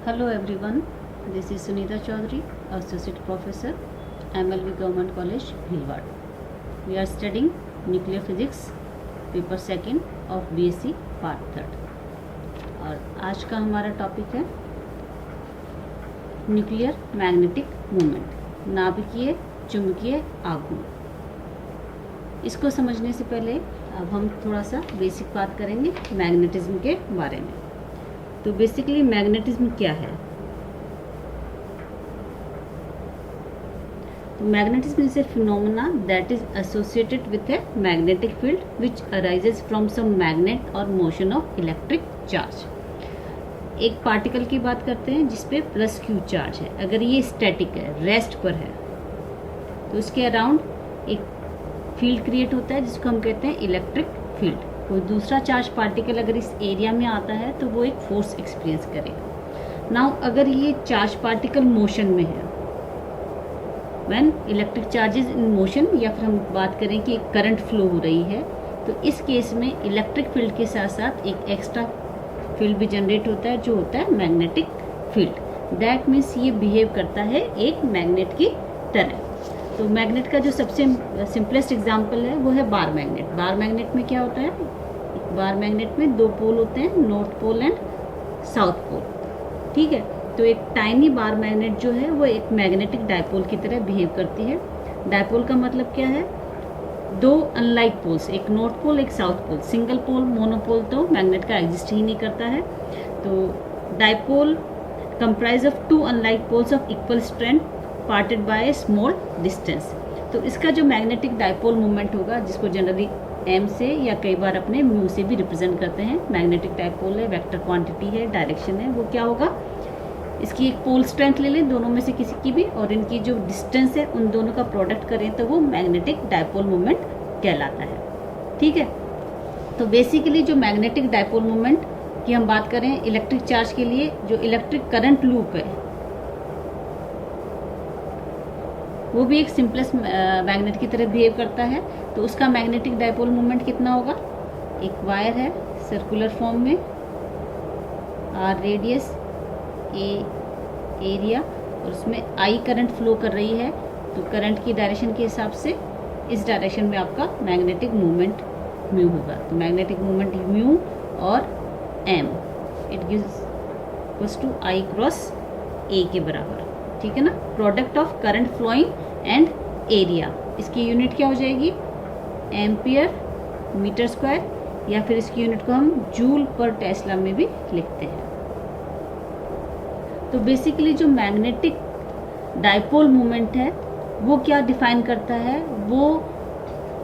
Hello everyone, this is Sunita Chaudhary, Associate Professor, MLV Government College, Bhilwad. We are studying Nuclear Physics, paper second of BSc part third. और आज का हमारा topic है nuclear magnetic movement, नाभिकीय चुंबकीय आघूर्ण। इसको समझने से पहले अब हम थोड़ा सा बेसिक बात करेंगे मैग्नेटिज्म के बारे में। तो बेसिकली मैग्नेटिज्म क्या है? Magnetism is a phenomena that is associated with a magnetic field which arises from some magnet or motion of electric charge। एक पार्टिकल की बात करते हैं जिसपे प्लस क्यू चार्ज है। अगर ये स्टैटिक है, रेस्ट पर है, तो उसके अराउंड एक फील्ड क्रिएट होता है जिसको हम कहते हैं इलेक्ट्रिक फील्ड। कोई दूसरा चार्ज पार्टिकल अगर इस एरिया में आता है तो वो एक फोर्स एक्सपीरियंस करेगा। नाउ अगर ये चार्ज पार्टिकल मोशन में है, when electric charges in motion, या फिर हम बात करें कि करंट फ्लो हो रही है, तो इस केस में इलेक्ट्रिक फील्ड के साथ साथ एक एक्स्ट्रा फील्ड भी जनरेट होता है जो होता है मैग्नेटिक फील्ड। दैट मीन्स ये बिहेव करता है एक मैग्नेट की तरह। तो मैग्नेट का जो सबसे सिंपलेस्ट एग्जांपल है वो है बार मैग्नेट। बार मैग्नेट में क्या होता है? बार मैग्नेट में दो पोल होते हैं, north pole and south pole. ठीक है, तो एक टाइनी बार मैग्नेट जो है वो एक मैग्नेटिक डायपोल की तरह बिहेव करती है। डायपोल का मतलब क्या है? दो अनलाइक पोल्स, एक नॉर्थ पोल एक south pole. Single pole monopole तो मैग्नेट का एग्जिस्ट ही नहीं करता है। तो dipole comprise of two unlike poles of equal strength parted by a small distance. तो इसका जो मैग्नेटिक डायपोल मूवमेंट होगा, जिसको जनरली एम से या कई बार अपने म्यू से भी रिप्रेजेंट करते हैं। मैग्नेटिक डायपोल है, वेक्टर क्वांटिटी है, डायरेक्शन है, वो क्या होगा? इसकी एक पोल स्ट्रेंथ ले लें दोनों में से किसी की भी, और इनकी जो डिस्टेंस है उन दोनों का प्रोडक्ट करें तो वो मैग्नेटिक डायपोल मूवमेंट कहलाता है। ठीक है, तो बेसिकली जो मैग्नेटिक डायपोल मूवमेंट की हम बात करें इलेक्ट्रिक चार्ज के लिए, जो इलेक्ट्रिक करंट लूप है वो भी एक सिंपलेस्ट मैग्नेट की तरह बिहेव करता है। तो उसका मैग्नेटिक डायपोल मूवमेंट कितना होगा? एक वायर है सर्कुलर फॉर्म में, आर रेडियस, ए एरिया, और उसमें आई करंट फ्लो कर रही है। तो करंट की डायरेक्शन के हिसाब से इस डायरेक्शन में आपका मैग्नेटिक मूवमेंट म्यू होगा। तो मैग्नेटिक मूवमेंट म्यू और m it gives equals to I cross A के बराबर। ठीक है ना, product of current flowing and area. इसकी यूनिट क्या हो जाएगी? एम्पियर मीटर स्क्वायर, या फिर इसकी यूनिट को हम जूल पर टेस्ला में भी लिखते हैं। तो बेसिकली जो मैग्नेटिक डायपोल मूवमेंट है वो क्या डिफाइन करता है? वो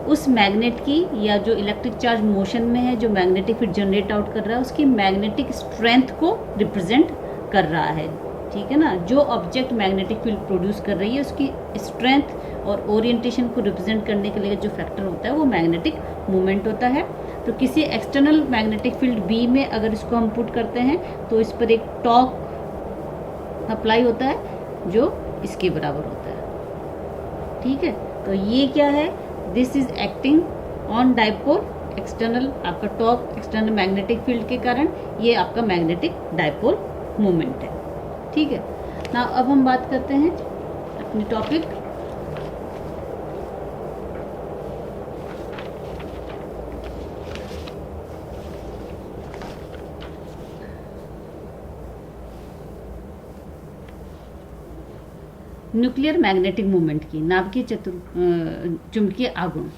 उस मैग्नेट की, या जो इलेक्ट्रिक चार्ज मोशन में है, जो मैग्नेटिक फील्ड जनरेट आउट कर रहा है, उसकी मैग्नेटिक स्ट्रेंथ को रिप्रेजेंट कर रहा है। ठीक है ना, जो ऑब्जेक्ट मैग्नेटिक फील्ड प्रोड्यूस कर रही है उसकी स्ट्रेंथ और ओरिएंटेशन को रिप्रेजेंट करने के लिए जो फैक्टर होता है वो मैग्नेटिक मूवमेंट होता है। तो किसी एक्सटर्नल मैग्नेटिक फील्ड बी में अगर इसको हम पुट करते हैं तो इस पर एक टॉर्क अप्लाई होता है जो इसके बराबर होता है। ठीक है, तो ये क्या है? This is acting on dipole. External आपका टॉर्क एक्सटर्नल मैग्नेटिक फील्ड के कारण ये आपका मैग्नेटिक डायपोल मूवमेंट है। ठीक है ना, अब हम बात करते हैं अपनी टॉपिक न्यूक्लियर मैग्नेटिक मूवमेंट की, नाभिकीय चुंबकीय आघूर्ण।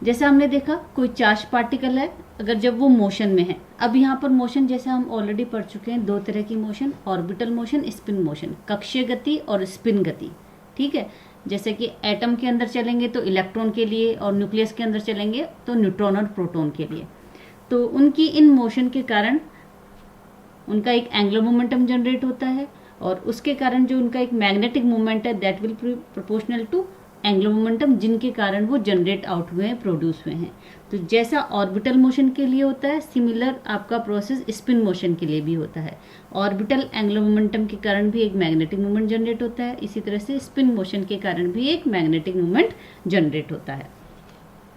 जैसा हमने देखा कोई चार्ज पार्टिकल है, अगर जब वो मोशन में है, अब यहाँ पर मोशन जैसे हम ऑलरेडी पढ़ चुके हैं, दो तरह की motion, orbital motion, spin motion, कक्षीय गति और स्पिन गति। ठीक है, जैसे कि एटम के अंदर चलेंगे तो इलेक्ट्रॉन के लिए, और न्यूक्लियस के अंदर चलेंगे तो न्यूट्रॉन और प्रोटॉन के लिए। तो उनकी इन मोशन के कारण उनका एक एंगुलर मोमेंटम जनरेट होता है, और उसके कारण जो उनका एक मैग्नेटिक मूवमेंट है that will be proportional to angular momentum, जिनके कारण वो जनरेट आउट हुए हैं, प्रोड्यूस हुए हैं। तो जैसा ऑर्बिटल मोशन के लिए होता है, सिमिलर आपका प्रोसेस स्पिन मोशन के लिए भी होता है। ऑर्बिटल एंगुलर मोमेंटम के कारण भी एक मैग्नेटिक मूवमेंट जनरेट होता है, इसी तरह से स्पिन मोशन के कारण भी एक मैग्नेटिक मूवमेंट जनरेट होता है।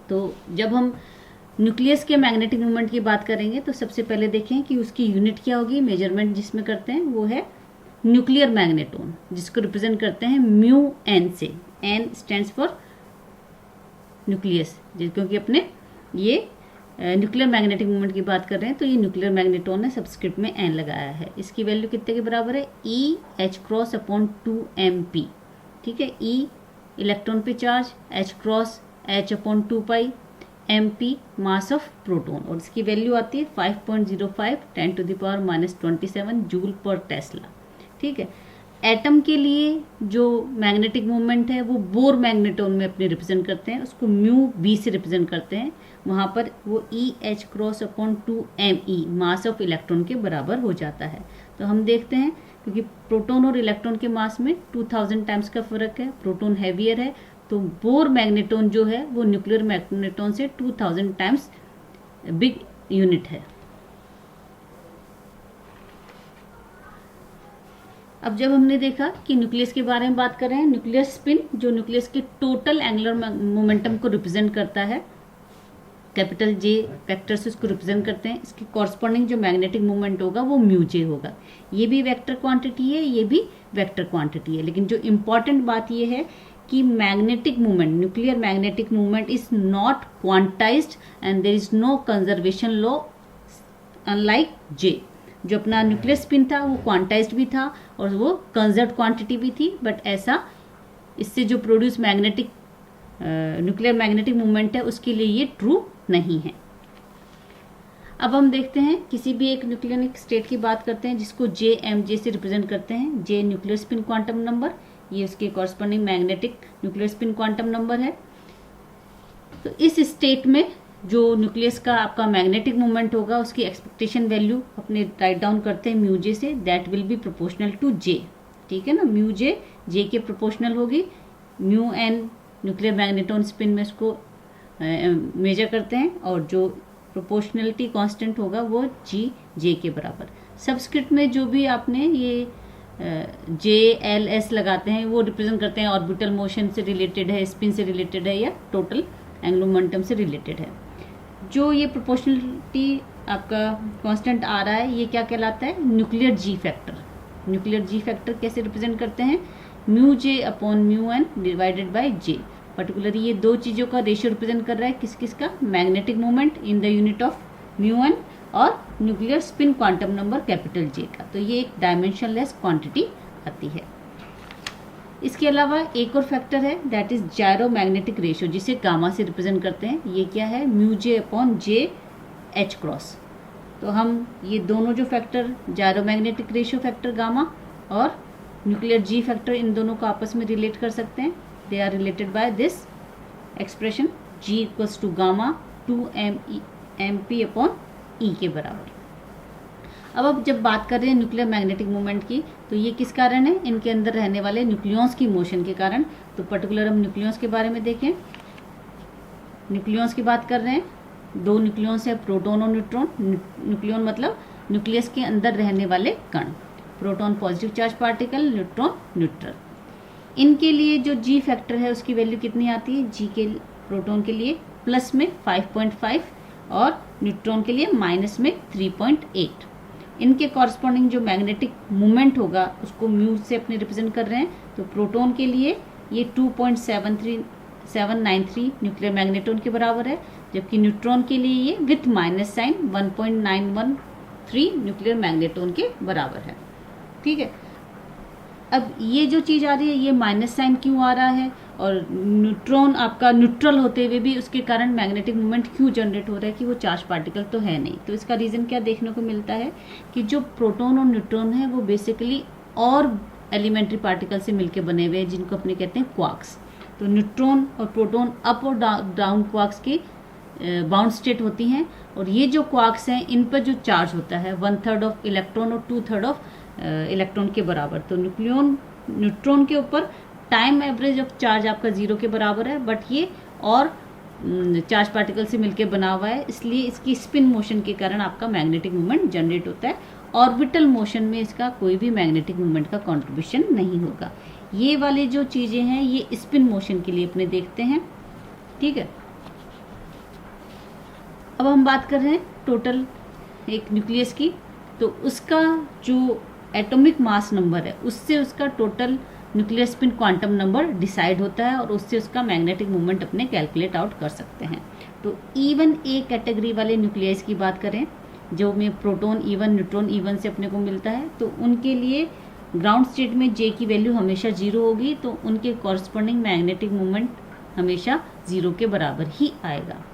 तो जब हम न्यूक्लियस के मैग्नेटिक मोमेंट की बात करेंगे तो सबसे पहले देखें कि उसकी यूनिट क्या होगी, मेजरमेंट जिसमें करते हैं वो है न्यूक्लियर मैग्नेटोन, जिसको रिप्रेजेंट करते हैं म्यू एन से। एन स्टैंड्स फॉर न्यूक्लियस, क्योंकि अपने ये न्यूक्लियर मैग्नेटिक मोमेंट की बात कर रहे हैं तो ये न्यूक्लियर मैग्नेटोन है, सबस्क्रिप्ट में एन लगाया है। इसकी वैल्यू कितने के बराबर है, E H cross upon 2m p। ठीक है, ई इलेक्ट्रॉन पे charge, H cross H upon 2 MP mass of proton, और इसकी वैल्यू आती है 5.05 10⁻⁻27 जूल पर टेस्ला। ठीक है, एटम के लिए जो मैग्नेटिक मोमेंट है वो बोर मैग्नेटोन में अपने रिप्रेजेंट करते हैं, उसको म्यू बी से रिप्रेजेंट करते हैं। वहाँ पर वो E H cross upon 2me mass of electron के बराबर हो जाता है। तो हम देखते हैं क्योंकि प्रोटॉन और इलेक्ट्रॉन के मास में 2000 टाइम्स का फर्क है, प्रोटॉन हैवियर है, तो बोर मैग्नेटोन जो है वो न्यूक्लियर मैग्नेटोन से 2000 टाइम्स बिग यूनिट है। अब जब हमने देखा कि न्यूक्लियस के बारे में बात कर रहे हैं, न्यूक्लियर स्पिन जो न्यूक्लियस के टोटल एंगुलर मोमेंटम को रिप्रेजेंट करता है, कैपिटल जे वेक्टर से उसको रिप्रेजेंट करते हैं। इसके कॉरस्पॉन्डिंग जो मैग्नेटिक मोमेंट होगा वो म्यू जे होगा। ये भी वेक्टर क्वांटिटी है, ये भी वेक्टर क्वांटिटी है, लेकिन जो इंपॉर्टेंट बात ये है कि magnetic movement, nuclear magnetic movement is not quantized and there is no conservation law unlike J. जो अपना न्यूक्लियर स्पिन था वो क्वांटाइज्ड भी था और वो कंजर्व क्वांटिटी भी थी, बट ऐसा इससे जो produce magnetic nuclear magnetic movement है उसके लिए ये ट्रू नहीं है। अब हम देखते हैं किसी भी एक न्यूक्लियनिक स्टेट की बात करते हैं जिसको जे एम जे से रिप्रेजेंट करते हैं। जे न्यूक्लियर स्पिन क्वांटम नंबर, ये उसके corresponding magnetic nuclear spin quantum number है। तो इस स्टेट में जो न्यूक्लियस का आपका मैग्नेटिक मूवमेंट होगा उसकी एक्सपेक्टेशन वैल्यू अपने राइट डाउन करते हैं म्यू जे से, that will be proportional to J. ठीक है ना, म्यू जे जे के प्रोपोर्शनल होगी। Mu N nuclear magneton spin में इसको मेजर करते हैं और जो प्रोपोर्शनलिटी कांस्टेंट होगा वो जी जे के बराबर। सबस्क्रिप्ट में जो भी आपने ये जे एल एस लगाते हैं वो रिप्रेजेंट करते हैं ऑर्बिटल मोशन से रिलेटेड है, स्पिन से रिलेटेड है या टोटल एंगुलर मोमेंटम से रिलेटेड है। जो ये प्रोपोर्शनलिटी आपका कांस्टेंट आ रहा है ये क्या कहलाता है, न्यूक्लियर जी फैक्टर। न्यूक्लियर जी फैक्टर कैसे रिप्रेजेंट करते हैं, mu J upon mu N divided by J. Particularly ये दो चीजों का रेशियो रिप्रेजेंट कर रहा है, किस किस का, magnetic moment in the unit of mu N और nuclear spin quantum number capital J का। तो ये एक डायमेंशनलेस क्वांटिटी आती है। इसके अलावा एक और फैक्टर है that is gyromagnetic ratio, जिसे गामा से रिप्रेजेंट करते हैं। ये क्या है, mu J upon J H cross. तो हम ये दोनों जो factor gyromagnetic ratio factor gamma और न्यूक्लियर जी फैक्टर, इन दोनों को आपस में रिलेट कर सकते हैं। They are related by this expression G equals to gamma 2m upon E के बराबर। अब जब बात कर रहे हैं न्यूक्लियर मैग्नेटिक मूवमेंट की तो ये किस कारण है, इनके अंदर रहने वाले न्यूक्लियॉन्स की मोशन के कारण। तो पर्टिकुलर हम न्यूक्लियॉन्स के बारे में देखें। न्यूक्लियॉन्स की बात कर रहे हैं, दो न्यूक्लियॉन्स है, प्रोटॉन और न्यूट्रॉन। न्यूक्लियॉन मतलब न्यूक्लियस के अंदर रहने वाले कण, proton positive charge particle, neutron neutral. इनके लिए जो जी फैक्टर है उसकी वैल्यू कितनी आती है, जी के प्रोटॉन के लिए प्लस में 5.5 और न्यूट्रॉन के लिए माइनस में 3.8। इनके कॉरस्पॉन्डिंग जो मैग्नेटिक मूवमेंट होगा उसको म्यू से अपने रिप्रेजेंट कर रहे हैं। तो प्रोटॉन के लिए ये 2.793 न्यूक्लियर मैग्नेटोन के बराबर है, जबकि न्यूट्रॉन के लिए ये with minus sign 1.913 nuclear magneton के बराबर है। ठीक है, अब ये जो चीज आ रही है ये माइनस साइन क्यों आ रहा है, और न्यूट्रॉन आपका न्यूट्रल होते हुए भी उसके कारण मैग्नेटिक मूवमेंट क्यों जनरेट हो रहा है कि वो चार्ज पार्टिकल तो है नहीं। तो इसका रीजन क्या देखने को मिलता है कि जो प्रोटॉन और न्यूट्रॉन है वो बेसिकली और एलिमेंट्री पार्टिकल से मिलकर बने हुए हैं जिनको अपने कहते हैं क्वार्क्स। तो न्यूट्रॉन और प्रोटॉन अप और डाउन क्वार्क्स की बाउंड स्टेट होती हैं, और ये जो क्वार्क्स हैं इन पर जो चार्ज होता है 1/3 ऑफ इलेक्ट्रॉन और 2/3 ऑफ इलेक्ट्रॉन के बराबर। तो न्यूट्रॉन के ऊपर टाइम एवरेज ऑफ चार्ज आपका 0 के बराबर है, बट ये और चार्ज पार्टिकल से मिलकर बना हुआ है, इसलिए इसकी स्पिन मोशन के कारण आपका मैग्नेटिक मूवमेंट जनरेट होता है। ऑर्बिटल मोशन में इसका कोई भी मैग्नेटिक मूवमेंट का कंट्रीब्यूशन नहीं होगा। ये वाली जो चीजें हैं ये स्पिन मोशन के लिए अपने देखते हैं। ठीक है, अब हम बात कर रहे हैं टोटल एक न्यूक्लियस की, तो उसका जो एटॉमिक मास नंबर है उससे उसका total nuclear spin quantum number decide होता है और उससे उसका मैग्नेटिक मोमेंट अपने कैलकुलेट आउट कर सकते हैं। तो E1 ए कैटेगरी वाले न्यूक्लियस की बात करें, जो में प्रोटॉन E1 न्यूट्रॉन E1 से अपने को मिलता है, तो उनके लिए ग्राउंड स्टेट में J की वैल्यू हमेशा 0 होगी, तो उनके कॉरस्पॉन्डिंग मैग्नेटिक मोमेंट हमेशा 0 के बराबर ही आएगा।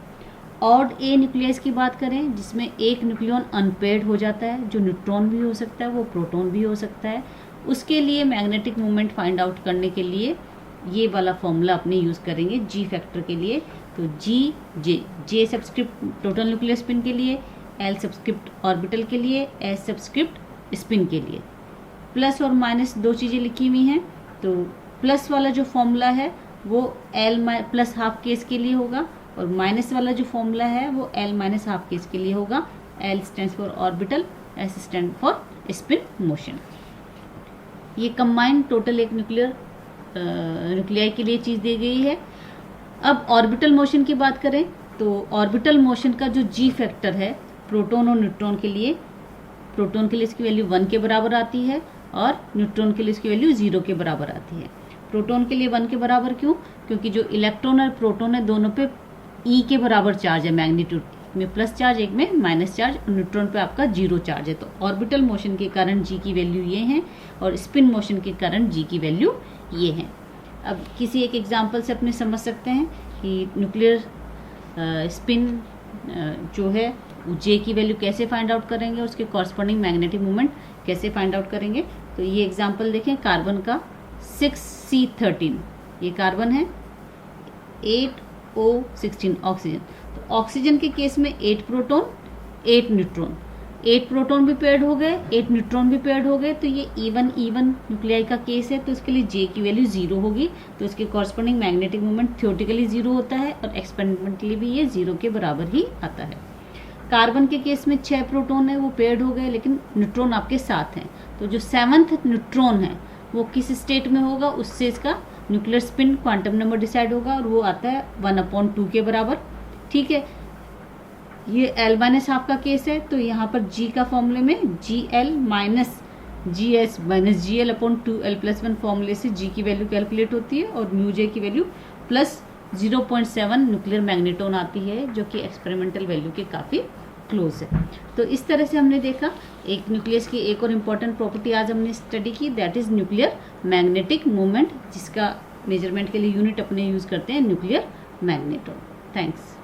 ऑड ए न्यूक्लियस की बात करें, जिसमें एक न्यूक्लियन अनपेयर्ड हो जाता है, जो न्यूट्रॉन भी हो सकता है वो प्रोटॉन भी हो सकता है, उसके लिए मैग्नेटिक मोमेंट फाइंड आउट करने के लिए ये वाला फॉर्मूला अपने यूज़ करेंगे जी फैक्टर के लिए। तो जे सब्सक्रिप्ट टोटल न्यूक्लियर स्पिन के लिए, एल सब्सक्रिप्ट ऑर्बिटल के लिए, एस सब्सक्रिप्ट स्पिन के लिए। प्लस और माइनस दो चीज़ें लिखी हुई हैं, तो प्लस वाला जो फॉर्मूला है वो एल प्लस हाफ केस के लिए होगा और माइनस वाला जो फॉर्मूला है वो एल माइनस हाफ केस के लिए होगा। L stands for orbital, S stand for spin motion. ये कंबाइंड टोटल एक न्यूक्लियाई के लिए चीज़ दी गई है। अब ऑर्बिटल मोशन की बात करें, तो ऑर्बिटल मोशन का जो जी फैक्टर है प्रोटॉन और न्यूट्रॉन के लिए, प्रोटॉन के लिए इसकी वैल्यू 1 के बराबर आती है और न्यूट्रॉन के लिए इसकी वैल्यू 0 के बराबर आती है। प्रोटॉन के लिए 1 के बराबर क्यों? क्योंकि जो इलेक्ट्रॉन और प्रोटॉन है दोनों पे ई के बराबर चार्ज है, मैग्नीट्यूड में प्लस चार्ज एक में माइनस चार्ज, और न्यूट्रॉन पे आपका 0 चार्ज है। तो ऑर्बिटल मोशन के कारण जी की वैल्यू ये है और स्पिन मोशन के कारण जी की वैल्यू ये है। अब किसी एक एग्जांपल से अपने समझ सकते हैं कि न्यूक्लियर स्पिन जो है जे की वैल्यू कैसे फाइंड आउट करेंगे, उसके कॉरस्पॉन्डिंग मैग्नेटिक मोमेंट कैसे फाइंड आउट करेंगे। तो ये एग्जाम्पल देखें, कार्बन का 6C13, ये कार्बन है, 8O16 ऑक्सीजन। तो ऑक्सीजन के केस में 8 प्रोटॉन 8 न्यूट्रॉन, 8 प्रोटॉन भी पेयर्ड हो गए, 8 न्यूट्रॉन भी पेयर्ड हो गए, तो ये E1 न्यूक्लियाई का केस है, तो इसके लिए जे की वैल्यू 0 होगी, तो इसके कॉरस्पॉन्डिंग मैग्नेटिक मोमेंट थ्योरेटिकली 0 होता है और एक्सपेरिमेंटली भी ये 0 के बराबर ही आता है। कार्बन के केस में 6 प्रोटॉन है, वो पेयर्ड हो गए लेकिन न्यूट्रॉन आपके साथ हैं, तो जो 7th न्यूट्रॉन है वो किस स्टेट में होगा, उससे इसका nuclear spin quantum number decide होगा और वो आता है 1/2 के बराबर। ठीक है, ये L माइनस हाफ का केस है, तो यहाँ पर G का फॉर्मूले में GL minus GS minus GL/2L+1 फॉर्मूले से G की वैल्यू कैलकुलेट होती है और म्यू J की वैल्यू प्लस 0.7 न्यूक्लियर मैग्नेटोन आती है, जो कि एक्सपेरिमेंटल वैल्यू के काफ़ी क्लोज है। तो इस तरह से हमने देखा एक न्यूक्लियस की एक और इम्पॉर्टेंट प्रॉपर्टी आज हमने स्टडी की, that is nuclear magnetic moment, जिसका मेजरमेंट के लिए यूनिट अपने यूज करते हैं न्यूक्लियर मैग्नेटोन। थैंक्स।